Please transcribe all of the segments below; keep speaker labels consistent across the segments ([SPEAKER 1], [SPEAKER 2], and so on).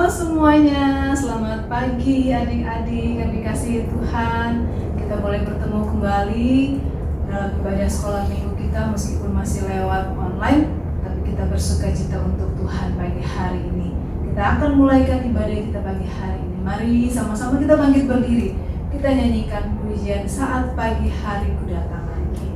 [SPEAKER 1] Halo semuanya, selamat pagi adik-adik yang dikasihi Tuhan. Kita boleh bertemu kembali dalam ibadah sekolah minggu kita meskipun masih lewat online, tapi kita bersuka cita untuk Tuhan pagi hari ini. Kita akan mulaikan ibadah kita pagi hari ini. Mari sama-sama kita bangkit berdiri. Kita nyanyikan pujian Saat Pagi Hari Ku Datang Lagi.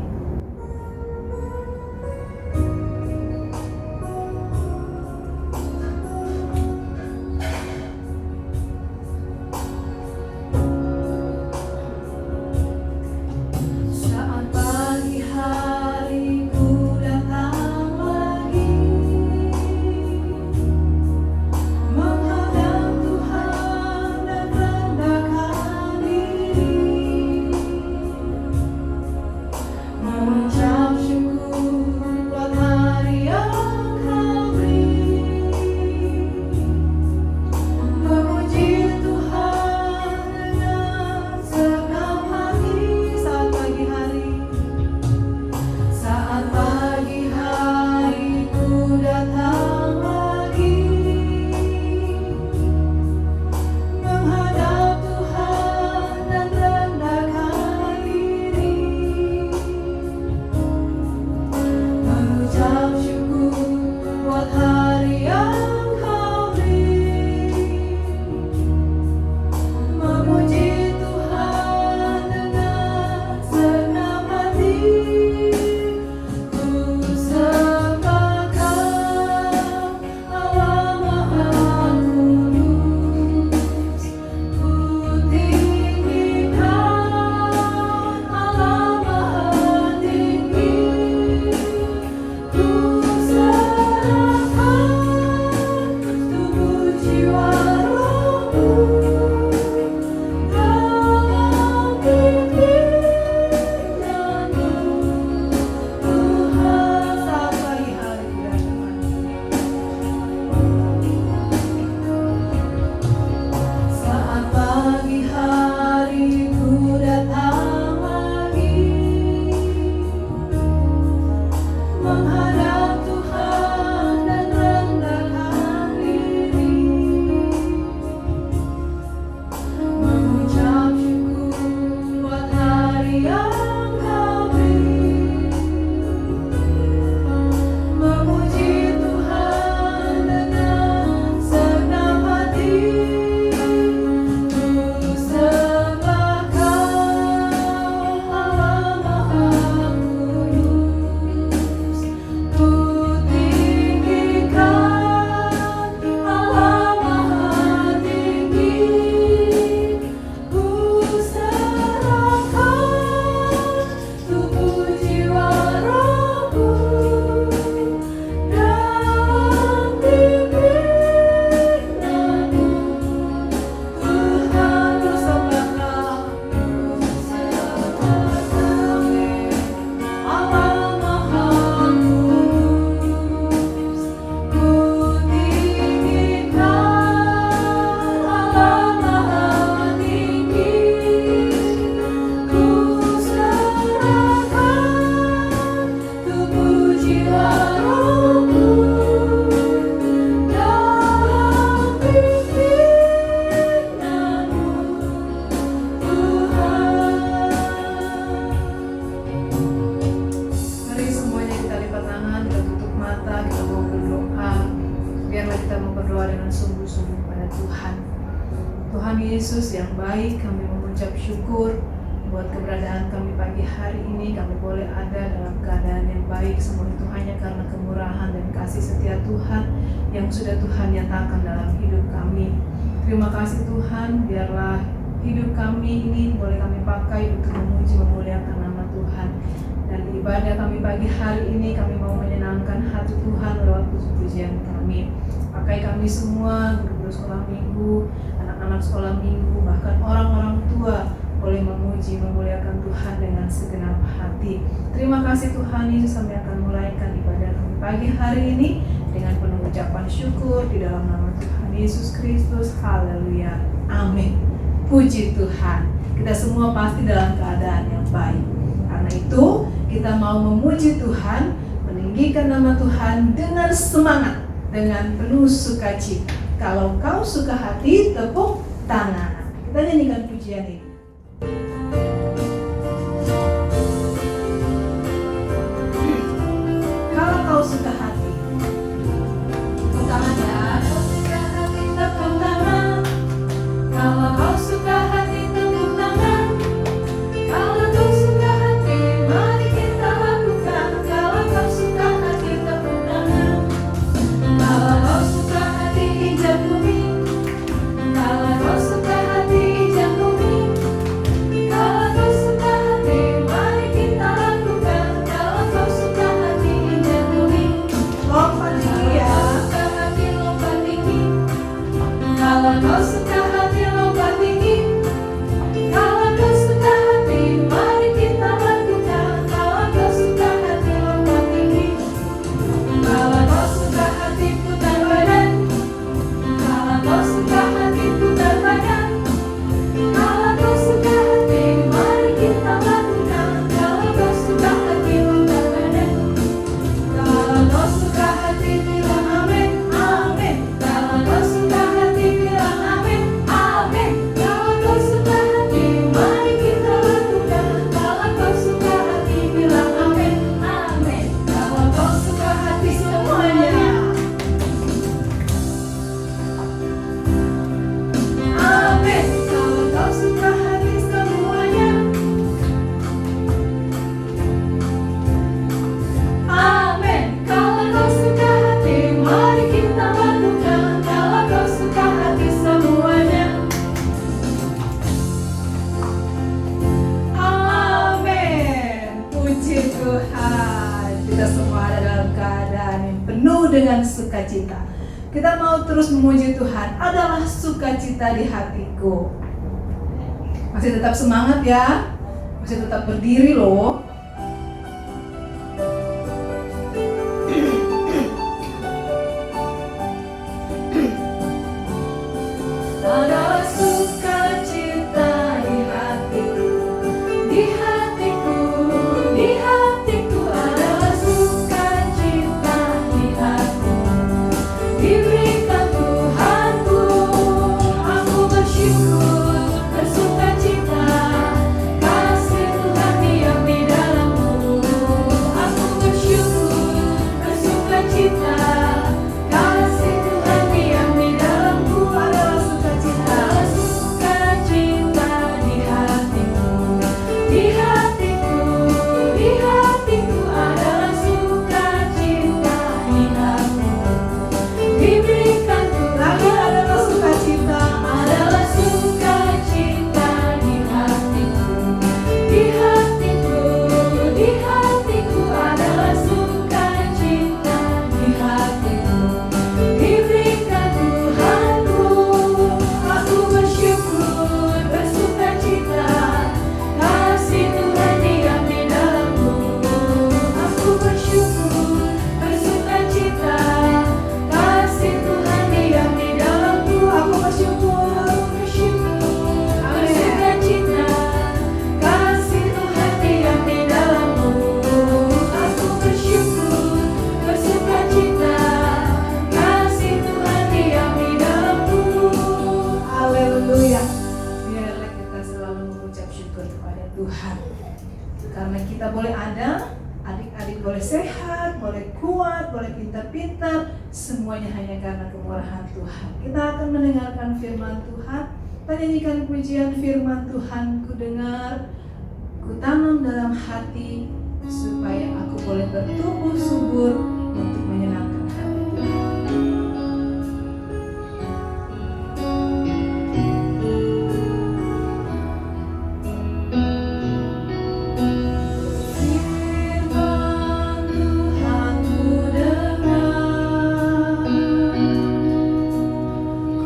[SPEAKER 1] Yesus yang baik, kami mengucap syukur buat keberadaan kami pagi hari ini. Kami boleh ada dalam keadaan yang baik, semua itu hanya karena kemurahan dan kasih setia Tuhan yang sudah Tuhan nyatakan dalam hidup kami. Terima kasih Tuhan, biarlah hidup kami ini boleh kami pakai untuk memuji memuliakan nama Tuhan. Dan di ibadah kami pagi hari ini kami mau menyenangkan hati Tuhan lewat puji-pujian kami. Pakai kami semua, guru-guru sekolah minggu, anak-anak sekolah minggu, bahkan orang-orang tua boleh memuji, memuliakan Tuhan dengan segenap hati. Terima kasih Tuhan Yesus, kami akan mulaikan ibadah kami pagi hari ini dengan penuh ucapan syukur di dalam nama Tuhan Yesus Kristus. Haleluya, amin. Puji Tuhan, kita semua pasti dalam keadaan yang baik. Karena itu kita mau memuji Tuhan, meninggikan nama Tuhan dengan semangat, dengan penuh sukacita. Kalau kau suka hati, tepuk tangan. Kita nyanyikan pujian ini. Kalau kau suka hati, tepuk tangan ya. Kau suka hati, tepuk tangan. Kalau kau suka hati, tepuk tangan. Kalau kau suka hati, mari kita lakukan. Kalau kau suka hati, tepuk tangan. Kalau kau suka hati, injak bumi. Kalau kau suka hati, injak bumi. Kalau kau suka hati, mari kita lakukan. Kalau kau suka hati, injak bumi. Lompat tinggi ya. Suka hati, lompat tinggi. Kalau kau suka hati, lompat tinggi. Kalau kau suka hati, mari kita lakukan. Kalau kau suka hati, lompat tinggi. Kalau kau suka hati, putar badan. Kalau kau suka hati, putar badan. Kalau kau suka hati, mari kita lakukan. Kalau kau suka hati, putar badan. Kalau kau suka hati, bilang amin, amin. Kalau kau suka hati, bilang amin, amin. Kalau kau suka hati, mari kita lakukan. Kalau kau suka hati, bilang amin, amin. Kalau kau suka hati, semuanya. Amin. Kalau kau suka hati, semuanya. Amin. Kalau kau suka hati, mari kita lakukan. Kalau kau suka hati, semuanya. Amin. Puji Tuhan. Kita semua ada dalam keadaan yang penuh dengan sukacita. Kita mau terus memuji Tuhan. Adalah sukacita di hatiku. Masih tetap semangat ya. Masih tetap berdiri loh. Adalah sukacita di hatiku, di hatiku, di hatiku. Adalah sukacita di hatiku, diberikan Tuhanku. Aku bersyukur, bersukacita, kasih Tuhan diam di dalamku. Aku bersyukur, bersukacita, kasih Tuhan diam di dalamku. Adalah sukacita, sukacita di hatiku, di hatiku, di hatiku. Adalah sukacita di hatiku, diberikan Tuhan. Adalah sukacita, adalah sukacita di hatiku, di hatiku, di hatiku. Adalah sukacita di hatiku, diberikan Tuhanku. Aku bersyukur, bersukacita, kasih Tuhan diam di dalamku. Aku bersyukur, bersukacita, kasih Tuhan diam di dalamku. Aku bersyukur, bersukacita, kasih Tuhan diam di dalamku. Aku bersyukur, bersukacita, kasih Tuhan diam di dalamku. Haleluya. Biarlah kita selalu mengucap syukur kepada Tuhan. Karena kita boleh ada, adik-adik boleh sehat, boleh kuat, boleh pintar-pintar, semuanya hanya karena kemurahan Tuhan. Kita akan mendengarkan firman Tuhan. Kita nyanyikan pujian firman Tuhan. Ku dengar, ku tanam dalam hati, supaya aku boleh bertumbuh subur untuk menyenangkan hati Tuhan. Firman Tuhan ku dengar,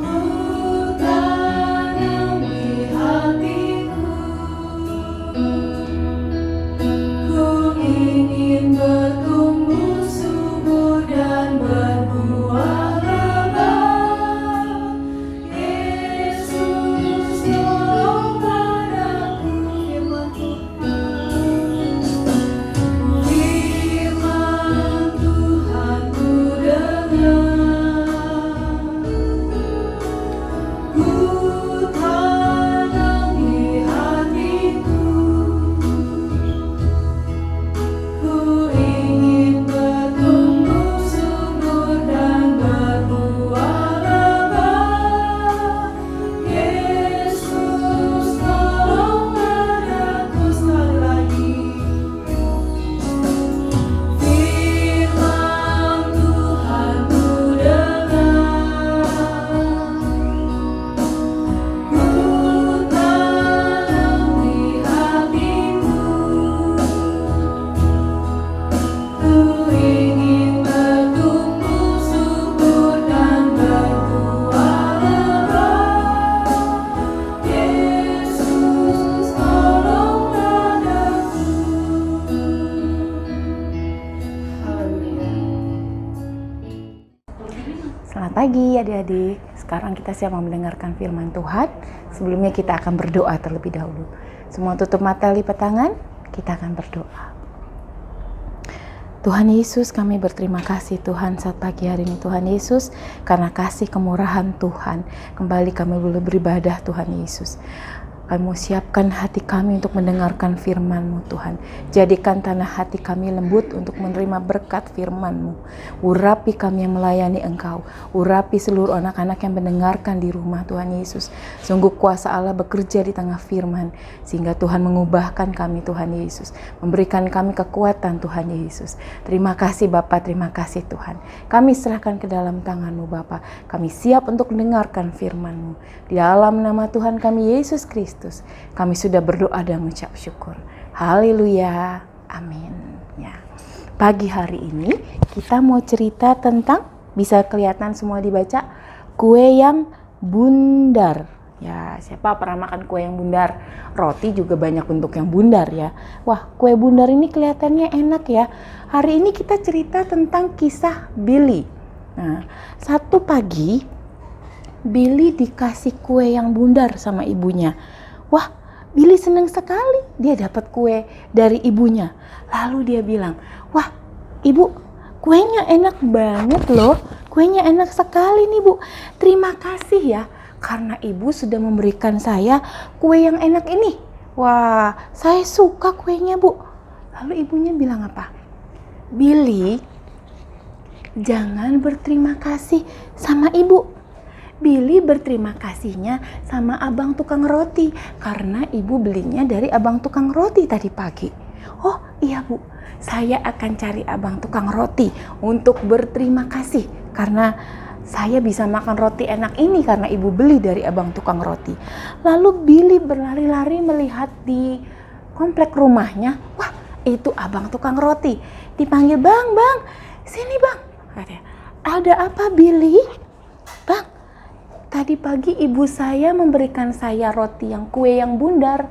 [SPEAKER 1] ku tanam di hatiku. Ku ingin bertumbuh subur dan
[SPEAKER 2] pagi adik-adik. Sekarang kita siap mendengarkan firman Tuhan. Sebelumnya kita akan berdoa terlebih dahulu. Semua tutup mata, lipat tangan, kita akan berdoa. Tuhan Yesus, kami berterima kasih Tuhan saat pagi hari ini Tuhan Yesus, karena kasih kemurahan Tuhan. Kembali kami boleh beribadah Tuhan Yesus. Kami mau siapkan hati kami untuk mendengarkan firman-Mu Tuhan. Jadikan tanah hati kami lembut untuk menerima berkat firman-Mu. Urapi kami yang melayani Engkau. Urapi seluruh anak-anak yang mendengarkan di rumah Tuhan Yesus. Sungguh kuasa Allah bekerja di tengah firman. Sehingga Tuhan mengubahkan kami Tuhan Yesus. Memberikan kami kekuatan Tuhan Yesus. Terima kasih Bapa, terima kasih Tuhan. Kami serahkan ke dalam tangan-Mu Bapa. Kami siap untuk mendengarkan firman-Mu. Di dalam nama Tuhan kami Yesus Kristus. Kami sudah berdoa dan mengucap syukur. Haleluya. Amin. Ya. Pagi hari ini kita mau cerita tentang, bisa kelihatan semua dibaca, kue yang bundar. Ya, siapa pernah makan kue yang bundar? Roti juga banyak bentuk yang bundar ya. Wah, kue bundar ini kelihatannya enak ya. Hari ini kita cerita tentang kisah Billy. Nah, satu pagi Billy dikasih kue yang bundar sama ibunya. Wah, Billy senang sekali dia dapat kue dari ibunya. Lalu dia bilang, wah ibu, kuenya enak banget loh. Kuenya enak sekali nih Bu. Terima kasih ya, karena ibu sudah memberikan saya kue yang enak ini. Wah, saya suka kuenya Bu. Lalu ibunya bilang apa? Billy, jangan berterima kasih sama ibu. Billy berterima kasihnya sama abang tukang roti karena ibu belinya dari abang tukang roti tadi pagi. Oh iya Bu, saya akan cari abang tukang roti untuk berterima kasih karena saya bisa makan roti enak ini karena ibu beli dari abang tukang roti. Lalu Billy berlari-lari melihat di komplek rumahnya. Wah, itu abang tukang roti. Dipanggil, bang, sini bang. Katanya, ada apa Billy? Bang, tadi pagi ibu saya memberikan saya roti yang kue yang bundar.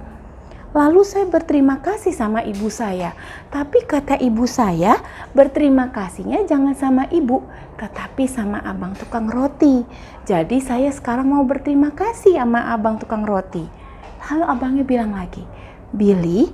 [SPEAKER 2] Lalu saya berterima kasih sama ibu saya. Tapi kata ibu saya, berterima kasihnya jangan sama ibu, tetapi sama abang tukang roti. Jadi saya sekarang mau berterima kasih sama abang tukang roti. Lalu abangnya bilang lagi, Billy,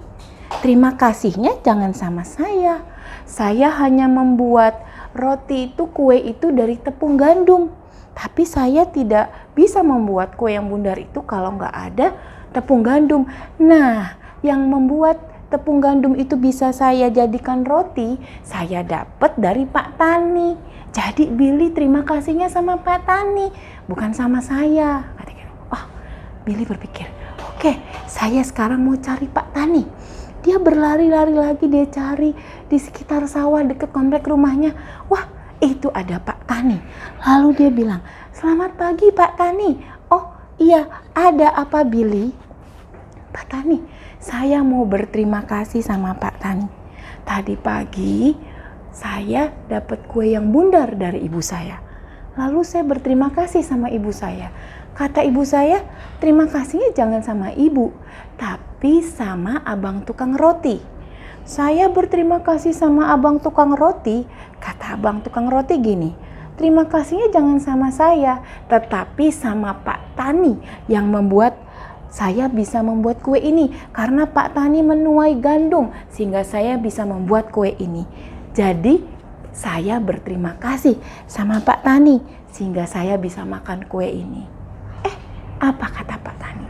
[SPEAKER 2] terima kasihnya jangan sama saya. Saya hanya membuat roti itu, kue itu dari tepung gandum. Tapi saya tidak bisa membuat kue yang bundar itu kalau nggak ada tepung gandum. Nah, yang membuat tepung gandum itu bisa saya jadikan roti, saya dapat dari Pak Tani. Jadi Billy terima kasihnya sama Pak Tani, bukan sama saya. Oh, Billy berpikir, oke, saya sekarang mau cari Pak Tani. Dia berlari-lari lagi, dia cari di sekitar sawah dekat komplek rumahnya. Wah, itu ada Pak Tani. Lalu dia bilang, selamat pagi Pak Tani. Oh iya, ada apa Billy? Pak Tani, saya mau berterima kasih sama Pak Tani. Tadi pagi saya dapat kue yang bundar dari ibu saya. Lalu saya berterima kasih sama ibu saya. Kata ibu saya, terima kasihnya jangan sama ibu, tapi sama abang tukang roti. Saya berterima kasih sama abang tukang roti. Kata abang tukang roti gini, terima kasihnya jangan sama saya, tetapi sama Pak Tani yang membuat saya bisa membuat kue ini. Karena Pak Tani menuai gandum sehingga saya bisa membuat kue ini. Jadi saya berterima kasih sama Pak Tani sehingga saya bisa makan kue ini. Apa kata Pak Tani?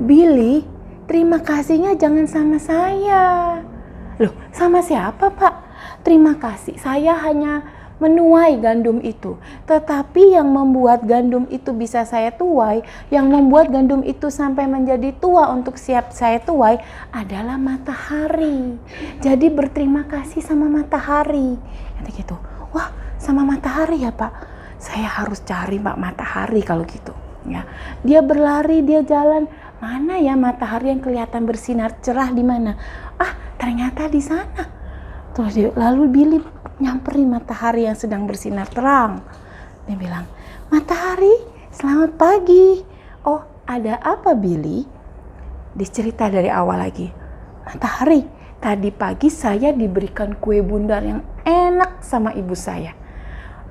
[SPEAKER 2] Billy, terima kasihnya jangan sama saya. Loh, sama siapa Pak? Terima kasih, saya hanya menuai gandum itu. Tetapi yang membuat gandum itu bisa saya tuai, yang membuat gandum itu sampai menjadi tua untuk siap saya tuai adalah matahari. Jadi berterima kasih sama matahari. Kata gitu. Wah, sama matahari ya Pak? Saya harus cari Pak matahari kalau gitu. Ya, dia berlari, dia jalan. Mana ya matahari yang kelihatan bersinar cerah di mana? Ah, ternyata di sana. Lalu Billy nyamperin matahari yang sedang bersinar terang. Dia bilang, matahari, selamat pagi. Oh, ada apa Billy? Dicerita dari awal lagi. Matahari, tadi pagi saya diberikan kue bundar yang enak sama ibu saya.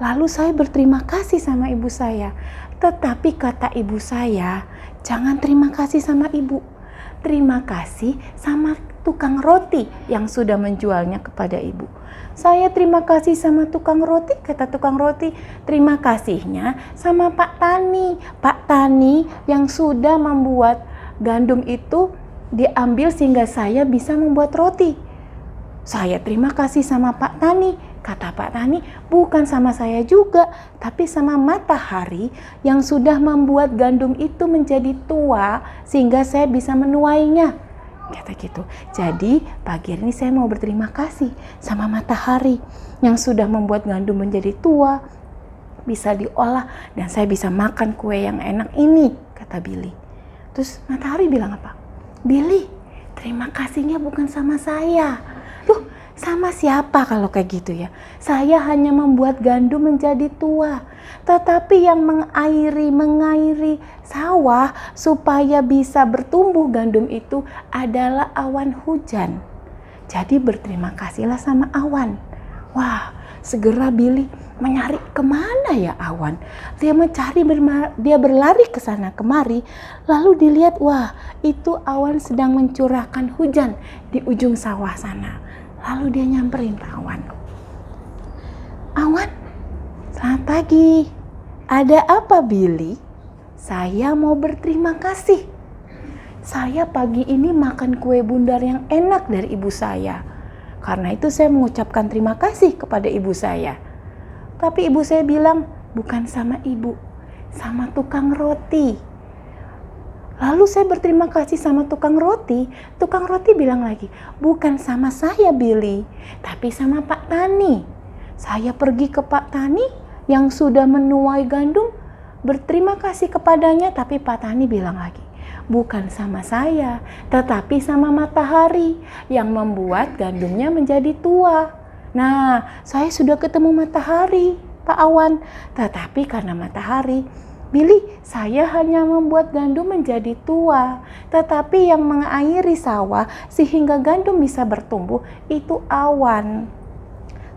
[SPEAKER 2] Lalu saya berterima kasih sama ibu saya. Tetapi kata ibu saya, jangan terima kasih sama ibu. Terima kasih sama tukang roti yang sudah menjualnya kepada ibu. Saya terima kasih sama tukang roti, kata tukang roti. Terima kasihnya sama Pak Tani. Pak Tani yang sudah membuat gandum itu diambil sehingga saya bisa membuat roti. Saya terima kasih sama Pak Tani. Kata Pak Tani, bukan sama saya juga, tapi sama matahari yang sudah membuat gandum itu menjadi tua sehingga saya bisa menuainya. Kata gitu. Jadi pagi ini saya mau berterima kasih sama matahari yang sudah membuat gandum menjadi tua, bisa diolah, dan saya bisa makan kue yang enak ini, kata Billy. Terus matahari bilang apa? Billy, terima kasihnya bukan sama saya. Loh, sama siapa kalau kayak gitu ya? Saya hanya membuat gandum menjadi tua. Tetapi yang mengairi sawah supaya bisa bertumbuh gandum itu adalah awan hujan. Jadi berterima kasihlah sama awan. Wah, segera Billy mencari kemana ya awan. Dia berlari ke sana kemari. Lalu dilihat, wah, itu awan sedang mencurahkan hujan di ujung sawah sana. Lalu dia nyamperin ke awan. Awan, selamat pagi. Ada apa, Billy? Saya mau berterima kasih. Saya pagi ini makan kue bundar yang enak dari ibu saya. Karena itu saya mengucapkan terima kasih kepada ibu saya. Tapi ibu saya bilang, bukan sama ibu, sama tukang roti. Lalu saya berterima kasih sama tukang roti. Tukang roti bilang lagi, bukan sama saya Billy, tapi sama Pak Tani. Saya pergi ke Pak Tani yang sudah menuai gandum, berterima kasih kepadanya, tapi Pak Tani bilang lagi, bukan sama saya, tetapi sama matahari yang membuat gandumnya menjadi tua. Nah, saya sudah ketemu matahari, Pak Awan, tetapi karena matahari, Billy, saya hanya membuat gandum menjadi tua, tetapi yang mengairi sawah sehingga gandum bisa bertumbuh itu awan.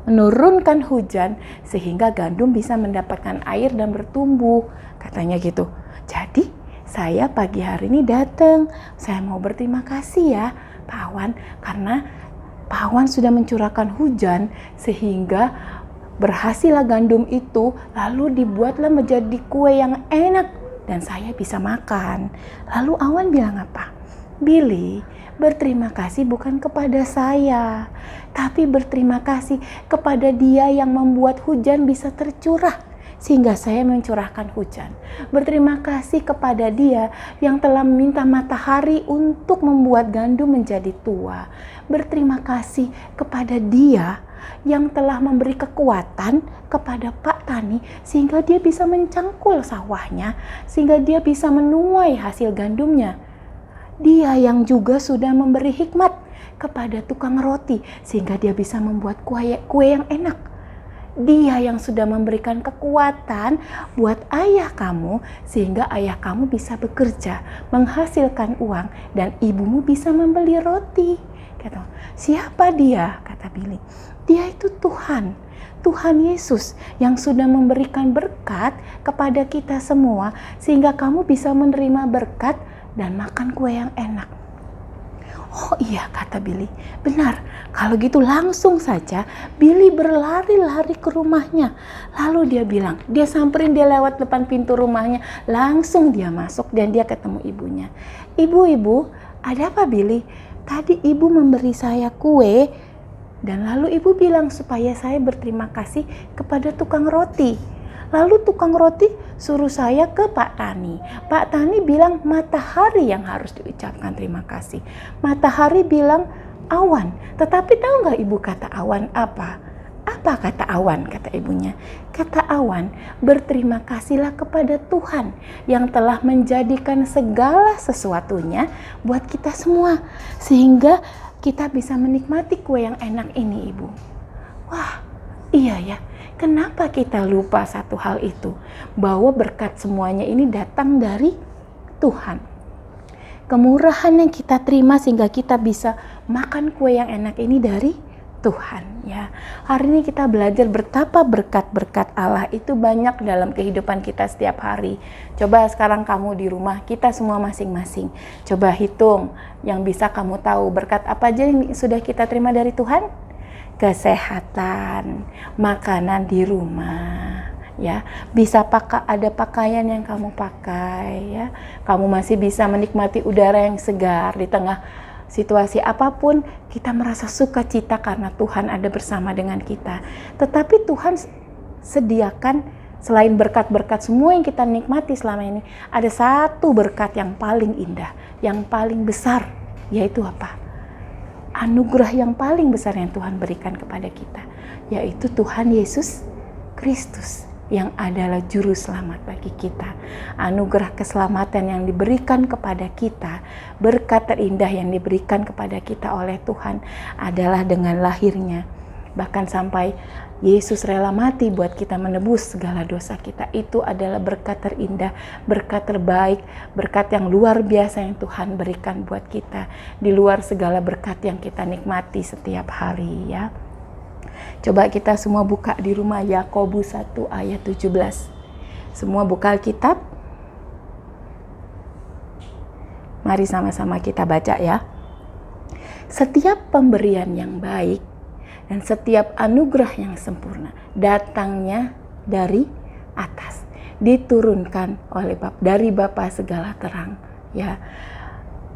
[SPEAKER 2] Menurunkan hujan sehingga gandum bisa mendapatkan air dan bertumbuh, katanya gitu. Jadi saya pagi hari ini datang, saya mau berterima kasih ya Pak Awan, karena Pak Awan sudah mencurahkan hujan sehingga berhasillah gandum itu, lalu dibuatlah menjadi kue yang enak dan saya bisa makan. Lalu awan bilang apa? Billy, berterima kasih bukan kepada saya, tapi berterima kasih kepada dia yang membuat hujan bisa tercurah sehingga saya mencurahkan hujan. Berterima kasih kepada dia yang telah meminta matahari untuk membuat gandum menjadi tua. Berterima kasih kepada dia yang telah memberi kekuatan kepada Pak Tani sehingga dia bisa mencangkul sawahnya, sehingga dia bisa menuai hasil gandumnya. Dia yang juga sudah memberi hikmat kepada tukang roti sehingga dia bisa membuat kue yang enak. Dia yang sudah memberikan kekuatan buat ayah kamu sehingga ayah kamu bisa bekerja, menghasilkan uang dan ibumu bisa membeli roti. Kata, siapa dia? Kata Billy. Dia itu Tuhan Yesus yang sudah memberikan berkat kepada kita semua sehingga kamu bisa menerima berkat dan makan kue yang enak. Oh iya, kata Billy, benar. Kalau gitu langsung saja Billy berlari-lari ke rumahnya. Lalu dia bilang, dia samperin, dia lewat depan pintu rumahnya. Langsung dia masuk dan dia ketemu ibunya. Ibu, ada apa Billy? Tadi ibu memberi saya kue dan lalu ibu bilang supaya saya berterima kasih kepada tukang roti. Lalu tukang roti suruh saya ke Pak Tani. Pak Tani bilang matahari yang harus diucapkan terima kasih. Matahari bilang awan. Tetapi tahu nggak ibu kata awan apa? Apa kata awan? Kata ibunya. Kata awan, berterima kasihlah kepada Tuhan yang telah menjadikan segala sesuatunya buat kita semua. Sehingga kita bisa menikmati kue yang enak ini, Ibu. Wah, iya ya. Kenapa kita lupa satu hal itu? Bahwa berkat semuanya ini datang dari Tuhan. Kemurahan yang kita terima sehingga kita bisa makan kue yang enak ini dari Tuhan ya. Hari ini kita belajar betapa berkat-berkat Allah itu banyak dalam kehidupan kita setiap hari. Coba sekarang kamu di rumah, kita semua masing-masing. Coba hitung yang bisa kamu tahu berkat apa aja yang sudah kita terima dari Tuhan. Kesehatan, makanan di rumah, ya, bisa ada pakaian yang kamu pakai, ya, kamu masih bisa menikmati udara yang segar di tengah situasi apapun. Kita merasa sukacita karena Tuhan ada bersama dengan kita. Tetapi Tuhan sediakan selain berkat-berkat semua yang kita nikmati selama ini, ada satu berkat yang paling indah, yang paling besar, yaitu apa? Anugerah yang paling besar yang Tuhan berikan kepada kita, yaitu Tuhan Yesus Kristus yang adalah juru selamat bagi kita. Anugerah keselamatan yang diberikan kepada kita, berkat terindah yang diberikan kepada kita oleh Tuhan adalah dengan lahirnya. Bahkan sampai Yesus rela mati buat kita menebus segala dosa kita. Itu adalah berkat terindah, berkat terbaik, berkat yang luar biasa yang Tuhan berikan buat kita. Di luar segala berkat yang kita nikmati setiap hari ya. Coba kita semua buka di rumah Yakobus 1 ayat 17. Semua buka Alkitab. Mari sama-sama kita baca ya. Setiap pemberian yang baik dan setiap anugerah yang sempurna datangnya dari atas, diturunkan dari Bapa segala terang ya.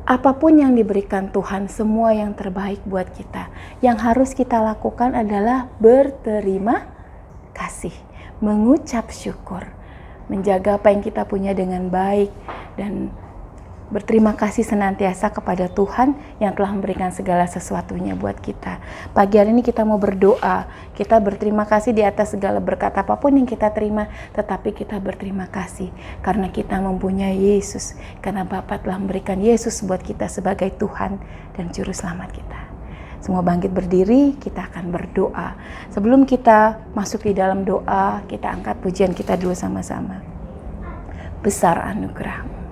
[SPEAKER 2] Apapun yang diberikan Tuhan, semua yang terbaik buat kita. Yang harus kita lakukan adalah berterima kasih, mengucap syukur, menjaga apa yang kita punya dengan baik, dan berterima kasih senantiasa kepada Tuhan yang telah memberikan segala sesuatunya buat kita. Pagi hari ini kita mau berdoa. Kita berterima kasih di atas segala berkat apapun yang kita terima. Tetapi kita berterima kasih karena kita mempunyai Yesus. Karena Bapa telah memberikan Yesus buat kita sebagai Tuhan dan Juru Selamat kita. Semua bangkit berdiri, kita akan berdoa. Sebelum kita masuk di dalam doa, kita angkat pujian kita dulu sama-sama. Besar anugerah-Mu.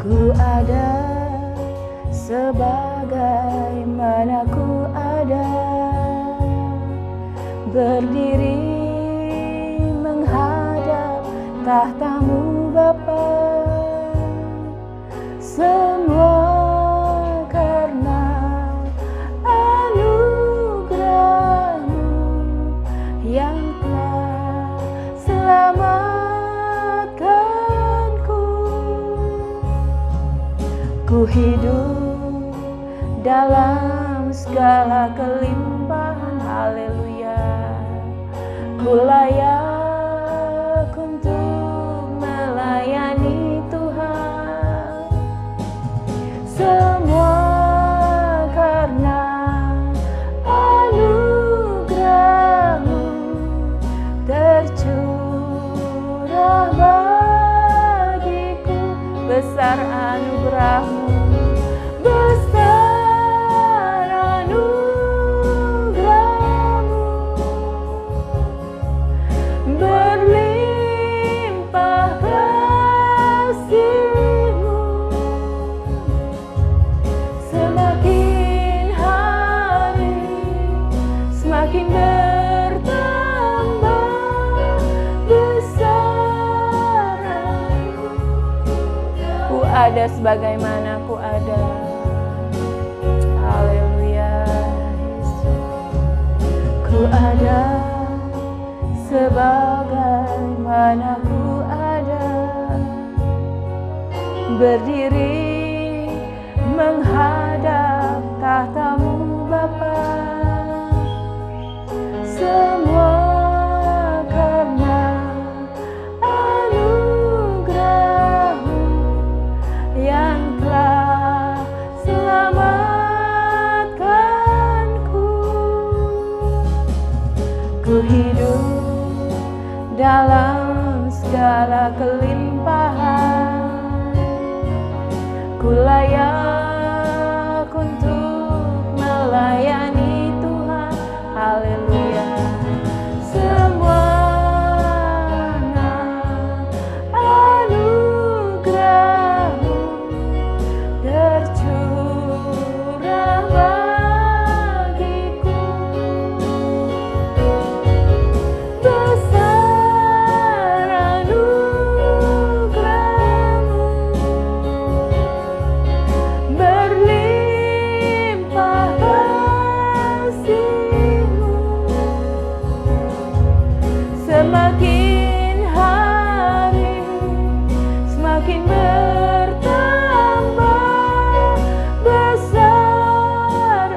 [SPEAKER 2] Ku ada sebagaimana ku ada, berdiri menghadap tahta-Mu Bapa. Semua karena anugerah-Mu yang telah selamatkanku. Ku hidup dalam segala kelimpahan, haleluya. Ku layak untuk melayani Tuhan. Semua karena anugerah-Mu tercurah bagiku. Besar anugerah-Mu, besar anugerah-Mu, berlimpah kasih-Mu. Semakin hari semakin bertambah besar. Ku ada sebagaimana ku ada. Haleluya, Yesus. Ku ada sebagaimana ku ada, berdiri menghadap tahta-Mu Bapa. Semua karena anugerah-Mu yang telah selamatkanku. Ku hidup dalam segala kelimpahan. Ku layak untuk melayani Tuhan. Haleluya. Semua anugerah-Mu tercurah bagiku. Besar anugerah-Mu, berlimpah kasih-Mu. Semakin hari semakin bertambah besar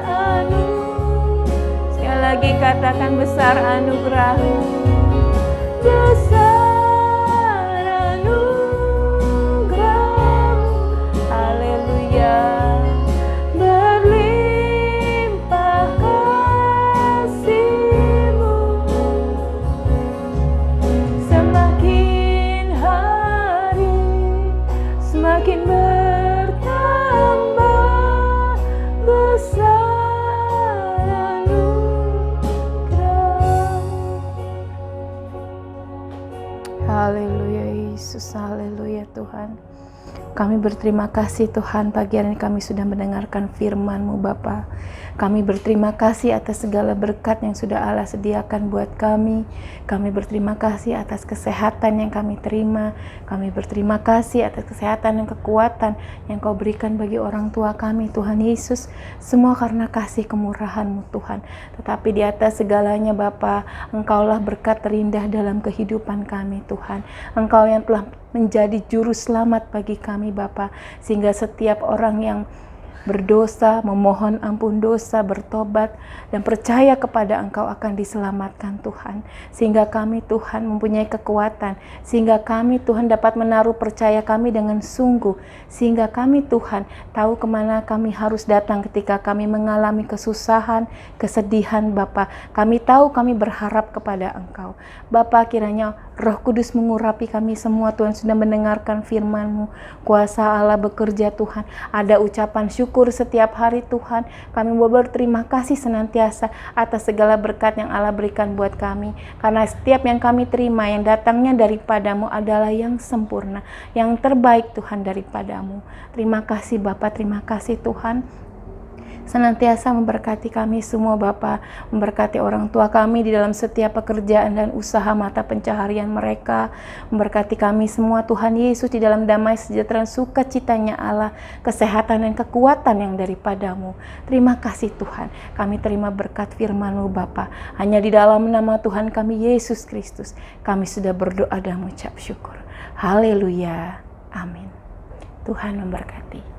[SPEAKER 2] sekali lagi katakan besar anugerah-Mu. Besar anugerah-Mu. Haleluya. Berlimpah kasih-Mu. Semakin hari semakin bertambah besar anugerah-Mu. Haleluya Yesus, haleluya Tuhan. Kami berterima kasih Tuhan, pagi hari ini kami sudah mendengarkan firman-Mu Bapa. Kami berterima kasih atas segala berkat yang sudah Allah sediakan buat kami. Kami berterima kasih atas kesehatan yang kami terima. Kami berterima kasih atas kesehatan dan kekuatan yang Kau berikan bagi orang tua kami Tuhan Yesus. Semua karena kasih kemurahan-Mu Tuhan. Tetapi di atas segalanya Bapa, Engkaulah berkat terindah dalam kehidupan kami Tuhan. Engkau yang telah menjadi juru selamat bagi kami Bapa, sehingga setiap orang yang berdosa, memohon ampun dosa, bertobat, dan percaya kepada Engkau akan diselamatkan Tuhan. Sehingga kami Tuhan mempunyai kekuatan, sehingga kami Tuhan dapat menaruh percaya kami dengan sungguh, sehingga kami Tuhan tahu kemana kami harus datang ketika kami mengalami kesusahan, kesedihan Bapa. Kami tahu kami berharap kepada Engkau. Bapa, kiranya Roh Kudus mengurapi kami semua Tuhan, sudah mendengarkan firman-Mu. Kuasa Allah bekerja Tuhan. Ada ucapan syukur setiap hari Tuhan. Kami mau berterima kasih senantiasa atas segala berkat yang Allah berikan buat kami. Karena setiap yang kami terima yang datangnya daripada-Mu adalah yang sempurna, yang terbaik Tuhan daripada-Mu. Terima kasih Bapa, terima kasih Tuhan. Senantiasa memberkati kami semua Bapa, memberkati orang tua kami di dalam setiap pekerjaan dan usaha mata pencaharian mereka, memberkati kami semua Tuhan Yesus di dalam damai sejahtera sukacitanya Allah, kesehatan dan kekuatan yang daripada-Mu. Terima kasih Tuhan, kami terima berkat firman-Mu Bapa. Hanya di dalam nama Tuhan kami Yesus Kristus kami sudah berdoa dan mengucap syukur. Haleluya, amin. Tuhan memberkati.